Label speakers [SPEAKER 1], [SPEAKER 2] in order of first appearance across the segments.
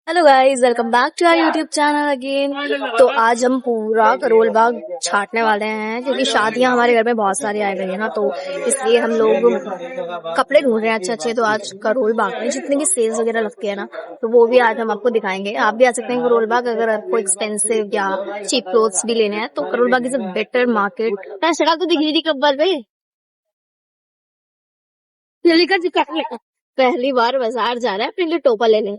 [SPEAKER 1] Hello guys, welcome back to our YouTube channel again. तो आज हम पूरा करोल बाग छाटने वाले हैं क्योंकि शादियां हमारे घर में बहुत सारी आई हुई है ना, तो इसलिए हम लोग कपड़े ढूंढ रहे हैं अच्छे अच्छे। तो आज करोल बाग में जितने भी सेल्स वगैरह लगती है ना, तो वो भी आज हम आपको दिखाएंगे। आप भी आ सकते हैं करोल बाग अगर आपको एक्सपेंसिव या चीप क्लोथ्स भी लेने हैं तो Karol Bagh is a better market. शक्ल तो दिख रही थी कब्बर पे, पहली बार बाजार जा रहा है, अपने लिए टोपा ले लें।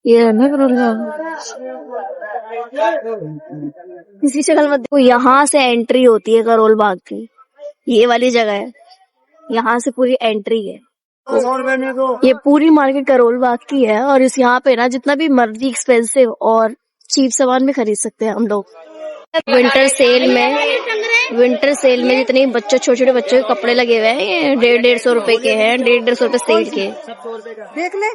[SPEAKER 1] ये है ना करोल बाग, किसी शक्ल मत देखो। यहाँ से एंट्री होती है करोल बाग की, ये वाली जगह है, यहाँ से पूरी एंट्री है। ये पूरी मार्केट करोल बाग की है और इस यहाँ पे ना जितना भी मर्जी एक्सपेंसिव और चीप सामान भी खरीद सकते हैं हम लोग। विंटर सेल में जितने बच्चों छोटे छोटे बच्चों के कपड़े लगे हुए हैं, ये 150-150 रुपए के हैं, 150 रुपए सेल के। देख ले,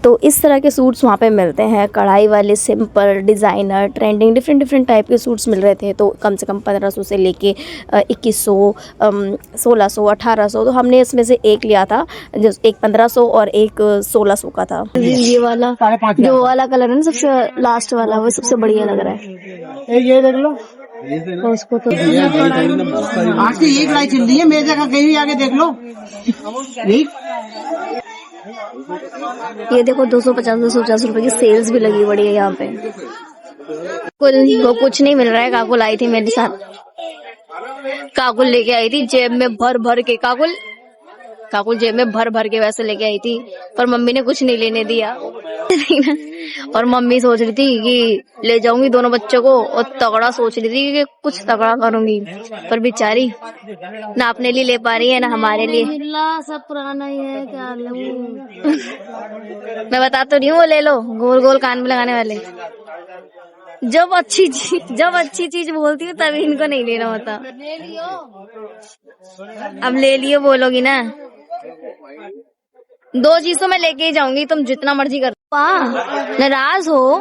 [SPEAKER 1] तो इस तरह के सूट्स वहाँ पे मिलते हैं, कढ़ाई वाले, simple, designer, trending, different type के सूट्स मिल रहे थे। तो कम से कम 1500 से लेके 2100, 1600, 1800। तो हमने इसमें से एक लिया था, जो एक 1500 और एक 1600 का था। ये वाला जो वाला कलर है ना, सबसे लास्ट वाला, वो सबसे बढ़िया लग रहा है। ये देख लो, तो उसको तो
[SPEAKER 2] आज की एक लाई चल रही है, मेरे जगह कहीं भी आके देख लो।
[SPEAKER 1] ये देखो 250-250 रुपए की सेल्स भी लगी बड़ी है यहाँ पे। वो कुछ नहीं मिल रहा है। काकुल आई थी मेरे साथ, काकुल लेके आई थी जेब में भर भर के, काकुल जेब में भर भर के वैसे लेके आई थी, पर मम्मी ने कुछ नहीं लेने दिया। और मम्मी सोच रही थी कि ले जाऊंगी दोनों बच्चों को, और तगड़ा सोच रही थी कि कुछ तगड़ा करूंगी, पर बेचारी ना अपने लिए ले पा रही है ना हमारे लिए। सब पुराना ही है, क्या लूं? मैं बता तो रही हूँ, वो ले लो, गोल गोल कान में लगाने वाले। जब अच्छी चीज बोलती हूँ तभी इनको नहीं लेना होता। अब ले लियो बोलोगी ना, 2 चीज तो मैं लेके ही जाऊंगी, तुम जितना मर्जी कर। नाराज हो,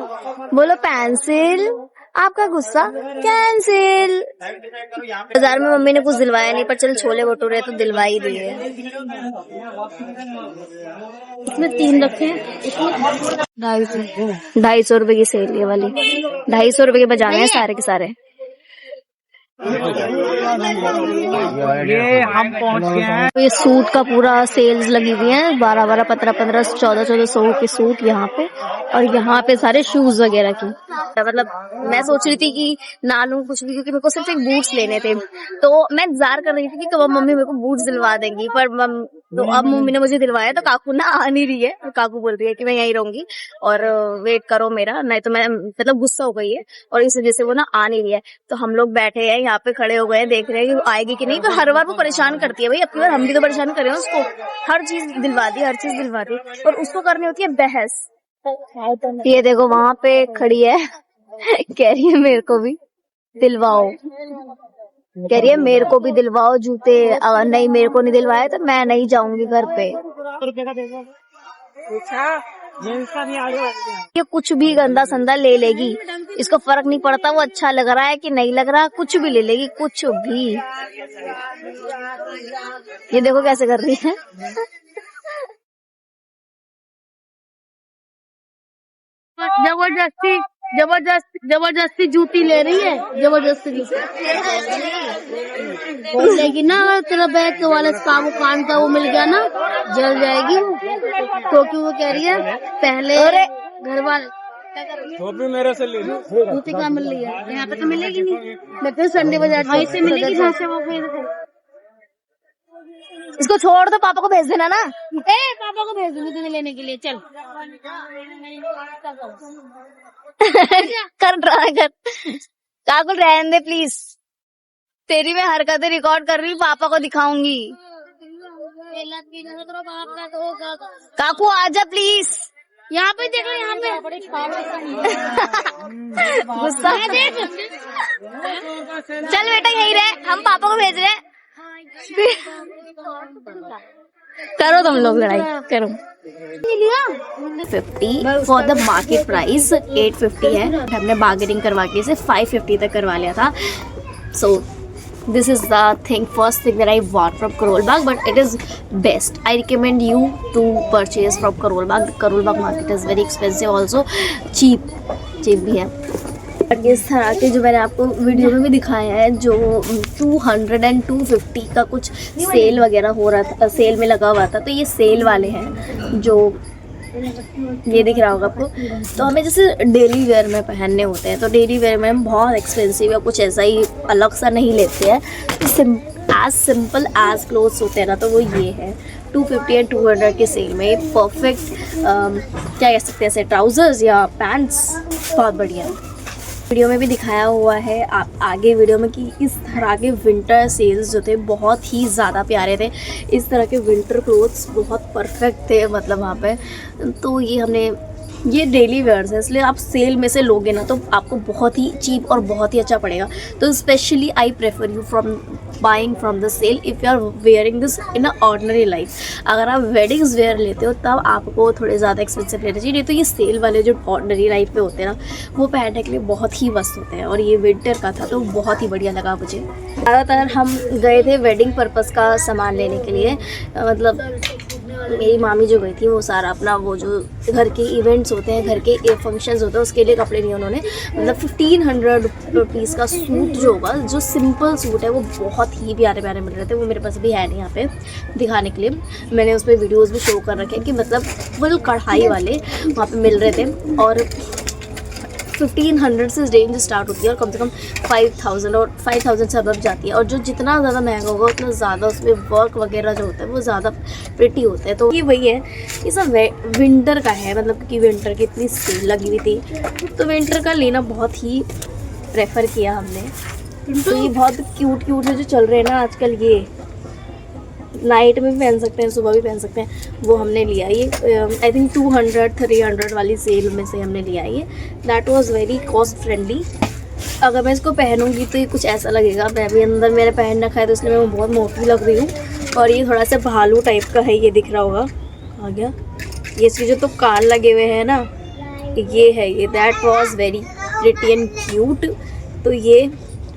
[SPEAKER 1] बोलो पेंसिल, आपका गुस्सा कैंसिल। बाजार में मम्मी ने कुछ दिलवाया नहीं, पर चल छोले भटूरे तो दिलवा ही दिए। इसमें 3 रखे हैं, 250 रुपए की सेल ये वाली, 250 रुपए के बजाने हैं सारे के सारे।
[SPEAKER 2] ये हम पहुंच गए हैं।
[SPEAKER 1] तो ये सूट का पूरा सेल्स लगी हुई है, 12-12, 15-15, 1400 के सूट यहाँ पे। और यहाँ पे सारे शूज वगैरह की, मतलब मैं सोच रही थी कि ना लूं कुछ भी, क्योंकि मेरे को सिर्फ एक बूट्स लेने थे। तो मैं इंतजार कर रही थी कि कब मम्मी मेरे को बूट्स दिलवा देंगी, पर तो अब मम्मी ने मुझे दिलवाया। तो काकू ना आ नहीं रही है, काकू बोल रही है कि मैं यहीं रहूंगी और वेट करो मेरा, नहीं तो मैं मतलब गुस्सा हो गई है और इस वजह से वो ना आ नहीं रही है। तो हम लोग बैठे हैं यहाँ पे, खड़े हो गए हैं, देख रहे हैं कि वो आएगी कि नहीं। तो हर बार वो परेशान करती है भाई, अब की बार हम भी तो परेशान करें उसको, हर चीज दिलवा दी, और उसको करनी होती है बहस। ये देखो वहां पे खड़ी है, कह रही है मेरे को भी दिलवाओ, कह रही है मेरे को भी दिलवाओ जूते। अगर नहीं मेरे को नहीं दिलवाए तो मैं नहीं जाऊंगी घर पे। ये कुछ भी गंदा संदा ले लेगी, इसको फर्क नहीं पड़ता वो अच्छा लग रहा है कि नहीं लग रहा, कुछ भी ले लेगी, कुछ भी। ये देखो कैसे कर रही है। जबरदस्ती जूती ले रही है, जबरदस्ती बोलेगी ना, अगर तेरा बैग वाले काम कान का वो मिल गया ना, जल जाएगी वो, क्योंकि वो कह रही है पहले घर वाले
[SPEAKER 2] मेरे से ले लो।
[SPEAKER 1] जूती कहाँ मिल रही है, यहाँ पे तो मिलेगी नहीं। मैं तो संडे बाजार से मिलेगी, जहाँ से वो इसको छोड़ दो, पापा को भेज देना ना। पापा को भेज दूंगी तुम्हें लेने के लिए, चल। कर काकुल रहने दे प्लीज, तेरी मैं हरकतें रिकॉर्ड कर रही हूँ, पापा को दिखाऊंगी। काकू आजा प्लीज, यहाँ पे देख लो, यहाँ पे गुस्सा है देख। चल बेटा यहीं रहे, हम पापा को भेज रहे हैं। करो तुम लोग लड़ाई करो। 50 फॉर द मार्केट प्राइस 850 है, हमने बार्गेनिंग करवा के इसे 550 तक करवा लिया था। सो this is the first thing that I want from Karol Bagh, but it is best. I recommend you to purchase from Karol Bagh. The Karol Bagh market is very expensive also, cheap भी है। और इस तरह के जो मैंने आपको video में भी दिखाया है, जो 200 and 250 का कुछ सेल वगैरह हो रहा था, सेल में लगा हुआ था, तो ये सेल वाले हैं जो ये दिख रहा होगा आपको। तो हमें जैसे डेली वेयर में पहनने होते हैं, तो डेली वेयर में हम बहुत एक्सपेंसिव या कुछ ऐसा ही अलग सा नहीं लेते हैं, तो एज सिंपल एज क्लोथ्स होते हैं ना, तो वो ये है 250 एंड 200 के सेल में परफेक्ट क्या कह सकते हैं ऐसे ट्राउजर्स या पैंट्स, बहुत बढ़िया है। वीडियो में भी दिखाया हुआ है आप आगे वीडियो में कि इस तरह के विंटर सेल्स जो थे बहुत ही ज़्यादा प्यारे थे। इस तरह के विंटर क्लोथ्स बहुत परफेक्ट थे मतलब वहाँ पे। तो ये हमने, ये डेली वेयर्स है, इसलिए आप सेल में से लोगे ना तो आपको बहुत ही चीप और बहुत ही अच्छा पड़ेगा। तो specially I prefer you from buying from the sale if you are wearing this in a ordinary life. अगर आप वेडिंग्स वेयर लेते हो तब आपको थोड़े ज़्यादा एक्सपेंसिव लेना चाहिए, नहीं तो ये सेल वाले जो ऑर्डिनरी लाइफ पे होते हैं ना, वो पहनने के लिए बहुत ही मस्त होते हैं। और ये विंटर का था तो बहुत ही बढ़िया लगा मुझे। ज़्यादातर हम गए थे वेडिंग पर्पज़ का सामान लेने के लिए, मतलब मेरी मामी जो गई थी वो सारा अपना वो जो घर के इवेंट्स होते हैं, घर के फंक्शंस होते हैं, उसके लिए कपड़े लिए उन्होंने। मतलब 1500 रुपीज़ का सूट जो होगा, जो सिंपल सूट है, वो बहुत ही प्यारे प्यारे मिल रहे थे। वो मेरे पास भी है नहीं यहाँ पे दिखाने के लिए, मैंने उस पर वीडियोज़ भी शो कर रखे हैं कि मतलब फुल कढ़ाई वाले वहाँ पे मिल रहे थे। और 1500 से रेंज स्टार्ट होती है और कम से कम 5000 और 5000 से अबव जाती है। और जो जितना ज़्यादा महंगा होगा उतना ज़्यादा उसमें वर्क वगैरह जो होता है वो ज़्यादा प्रिटी होता है। तो ये वही है, ये सब विंटर का है, मतलब क्योंकि विंटर की इतनी सेल लगी हुई थी तो विंटर का लेना बहुत ही प्रेफर किया हमने। तो ये बहुत क्यूट क्यूट है जो चल रहे हैं ना आजकल, ये नाइट में भी पहन सकते हैं, सुबह भी पहन सकते हैं, वो हमने लिया। ये आई थिंक 200-300 वाली सेल में से हमने लिया। ये that was very cost friendly. अगर मैं इसको पहनूंगी तो ये कुछ ऐसा लगेगा, मैं भी अंदर मेरे पहन रखा है तो इसलिए मैं बहुत मोटी लग रही हूँ। और ये थोड़ा सा भालू टाइप का है, ये दिख रहा होगा आ गया, ये इसके जो तो कान लगे हुए हैं ना, ये है ये। That was very pretty and cute. तो ये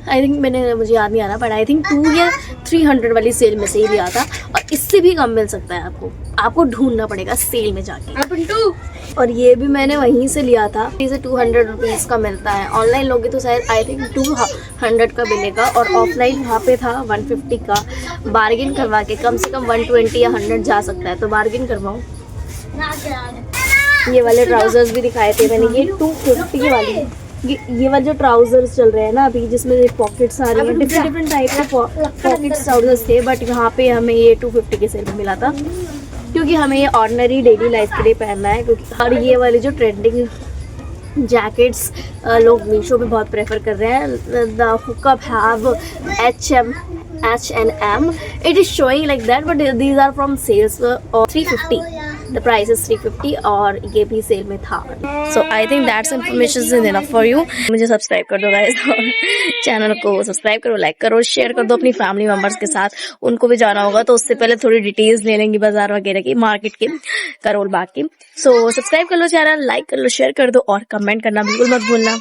[SPEAKER 1] आई थिंक मुझे याद नहीं आ रहा, बट आई थिंक 200 या 300 वाली सेल में से ही लिया था। और इससे भी कम मिल सकता है आपको ढूंढना पड़ेगा सेल में जाके। और ये भी मैंने वहीं से लिया था, इसे 200 रुपीज़ का मिलता है। ऑनलाइन लोगे तो शायद आई थिंक 200 का मिलेगा, और ऑफलाइन वहाँ पे था 150 का। बार्गेन करवा के कम से कम 120 या 100 जा सकता है, तो बार्गेन करवाऊँ। ये वाले ट्राउजर्स भी दिखाए थे मैंने, ये 250 वाली, ये वाले जो ट्राउजर्स चल रहे हैं ना अभी, जिसमें पॉकेट्स आ रही हैं, डिफरेंट टाइप के पॉकेट्स ट्राउजर्स थे, बट यहाँ पे हमें ये 250 के सेल में मिला था, क्योंकि हमें ये ऑर्डिनरी डेली लाइफ के लिए पहनना है। क्योंकि और ये वाले जो ट्रेंडिंग जैकेट्स लोग मीशो पे बहुत प्रेफर कर रहे हैं, the hookup have H&M, it is showing like that, but these are from sales or 350, the price is 350, और ये भी सेल में था। So I think that's information is enough for you। मुझे सब्सक्राइब कर दो गाइस, और चैनल को सब्सक्राइब करो, लाइक करो, शेयर कर दो अपनी फैमिली मेंबर्स के साथ, उनको भी जाना होगा। तो उससे पहले थोड़ी डिटेल्स ले लेंगे बाजार वगैरह की, मार्केट के, करोल बाग की। सो सब्सक्राइब कर लो चैनल, लाइक कर लो, शेयर कर दो, और कमेंट करना बिल्कुल मत भूलना।